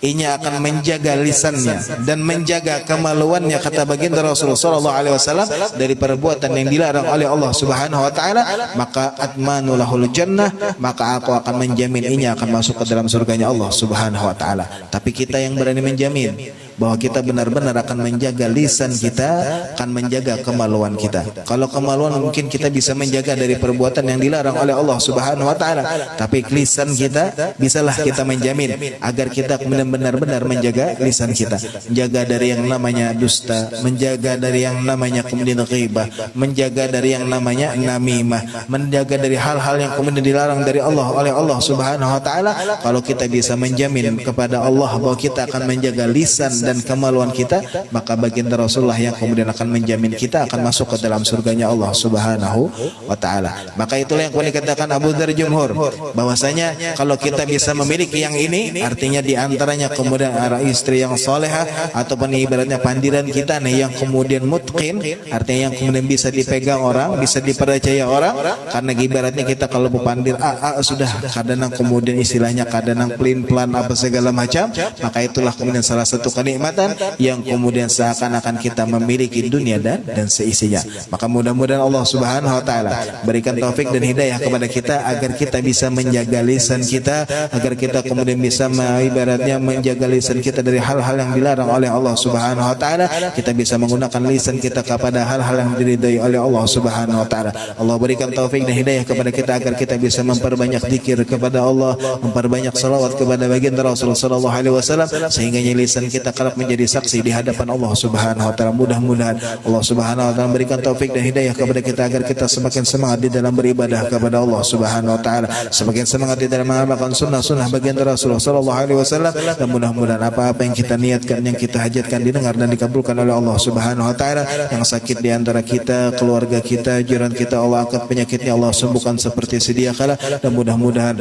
inya akan menjaga lisannya dan menjaga kemaluannya, kata baginda Rasulullah SAW, dari perbuatan yang dilarang oleh Allah Subhanahu wa taala, maka atmanu lahul jannah, maka aku akan menjamin inya akan masuk ke dalam surganya Allah Subhanahu wa taala. Tapi kita yang berani menjamin bahwa kita benar-benar akan menjaga lisan kita, akan menjaga kemaluan kita. Kalau kemaluan mungkin kita bisa menjaga dari perbuatan yang dilarang oleh Allah Subhanahu wa taala, tapi lisan kita bisalah kita menjamin agar kita kemudian benar-benar menjaga lisan kita, menjaga dari yang namanya dusta, menjaga dari yang namanya kemudian ghibah, menjaga dari yang namanya namimah, menjaga dari hal-hal yang kemudian dilarang dari Allah oleh Allah Subhanahu wa taala. Kalau kita bisa menjamin kepada Allah bahwa kita akan menjaga lisan dan kemaluan kita, maka baginda Rasulullah yang kemudian akan menjamin kita akan masuk ke dalam surganya Allah Subhanahu wa taala. Maka itulah yang kemudian dikatakan Abu Dzar Jumhur, bahwasanya kalau kita bisa memiliki yang ini, artinya di antaranya kemudian istri yang solehah, ataupun ibaratnya pandiran kita nih yang kemudian mutqin, artinya yang kemudian bisa dipegang orang, bisa dipercaya orang. Karena ibaratnya kita kalau berpandir sudah kadang kemudian istilahnya kadang pelin-pelan apa segala macam, maka itulah kemudian salah satu kenikmatan yang kemudian seakan-akan kita memiliki dunia dan seisinya. Maka mudah-mudahan Allah Subhanahu wa taala berikan taufik dan hidayah kepada kita agar kita bisa menjaga lisan kita, agar kita kemudian bisa ibaratnya menjaga lisan kita dari hal-hal yang dilarang oleh Allah Subhanahu wa taala. Kita bisa menggunakan lisan kita kepada hal-hal yang diridai oleh Allah Subhanahu wa taala. Allah berikan taufik dan hidayah kepada kita agar kita bisa memperbanyak zikir kepada Allah, memperbanyak salawat kepada baginda Rasulullah sallallahu alaihi wasallam, sehingga lisan kita kelak menjadi saksi di hadapan Allah Subhanahu wa taala. Mudah-mudahan Allah Subhanahu wa taala berikan taufik dan hidayah kepada kita agar kita semakin semangat di dalam beribadah kepada Allah Subhanahu wa taala, semakin semangat di dalam mengamalkan sunnah-sunnah baginda Rasulullah sallallahu alaihi wasallam. Dan mudah-mudahan apa-apa yang kita niatkan, yang kita hajatkan didengar dan dikabulkan oleh Allah Subhanahu wa taala. Yang sakit di antara kita, keluarga kita, jiran kita, Allah angkat penyakitnya, Allah sembuhkan seperti sedia kala. Dan mudah-mudahan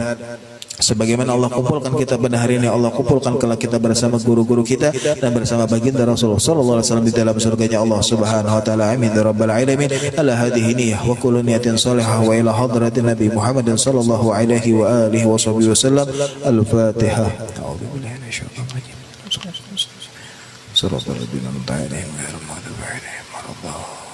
sebagaimana Allah kumpulkan kita pada hari ini, Allah kumpulkan kelak kita bersama guru-guru kita dan bersama baginda Rasulullah sallallahu alaihi wasallam di dalam surganya Allah Subhanahu wa taala. Amin ya rabbal alamin. Ala hadhihi niyyah wa kullu niyatin salihah wa ila hadratin Nabi Muhammad sallallahu alaihi wa alihi wasallam. Al-Fatihah. A'udzu billahi minasyaitonir rajim. Shiratal ladzina an'amta 'alaihim ghairil maghdubi 'alaihim waladdallin.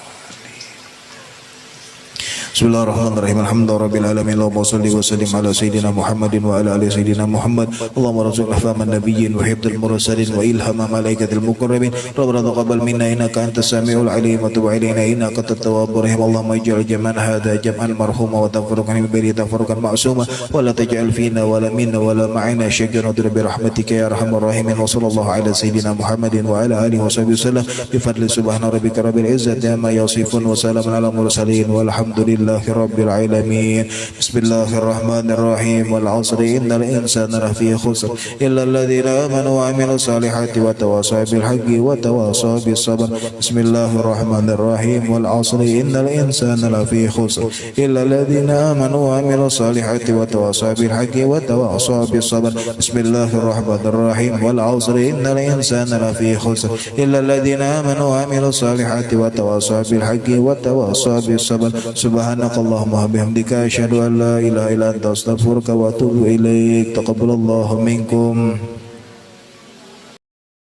Bismillahirrahmanirrahim. Alhamdulillahirabbil alamin. Allahumma shalli wa sallim ala sayyidina Muhammadin wa ala ali sayyidina Muhammad. Allahumma rzuqna fahman nabiyyin wa hifdzal mursalin wa ilhama malaikatil muqarrabin. Rabbana taqabbal minna innaka antas samiul alim wa tub alaina innaka antat tawwabur rahim. Allahumma ij'al jam'ana hadha jam'an marhuma wa tafarruqan min baini tafarruqan ma'suma wa la taj'al fina wa la minna wa la ma'ina syajjan bi rahmatika ya arhamar rahimin. Wa sallallahu ala sayyidina Muhammadin wa ala alihi wa sahbihi wasallam bi fadli subhana rabbika rabbil izzati amma yasifun wa salamun ala mursalin walhamdulillahi rabbil alamin. Bismillahirrahmanirrahim. Wal 'asri innal insana lafi khusr illa alladhina amanu wa 'amilus salihati wa tawasaw bil haqqi wa tawasaw bis sabr. Bismillahirrahmanirrahim. Wal 'asri innal insana lafi khusr illa alladhina amanu wa 'amilus salihati wa tawasaw bil haqqi wa tawasaw bis sabr. Bismillahirrahmanirrahim. Wal 'asri innal insana lafi khusr illa alladhina amanu wa 'amilus salihati wa tawasaw bil haqqi wa tawasaw bis sabr. Subhanakallahumma wa bihamdika asyhadu an la ilaha illa anta astaghfiruka wa atubu ilaik. Taqabbalallahu minkum.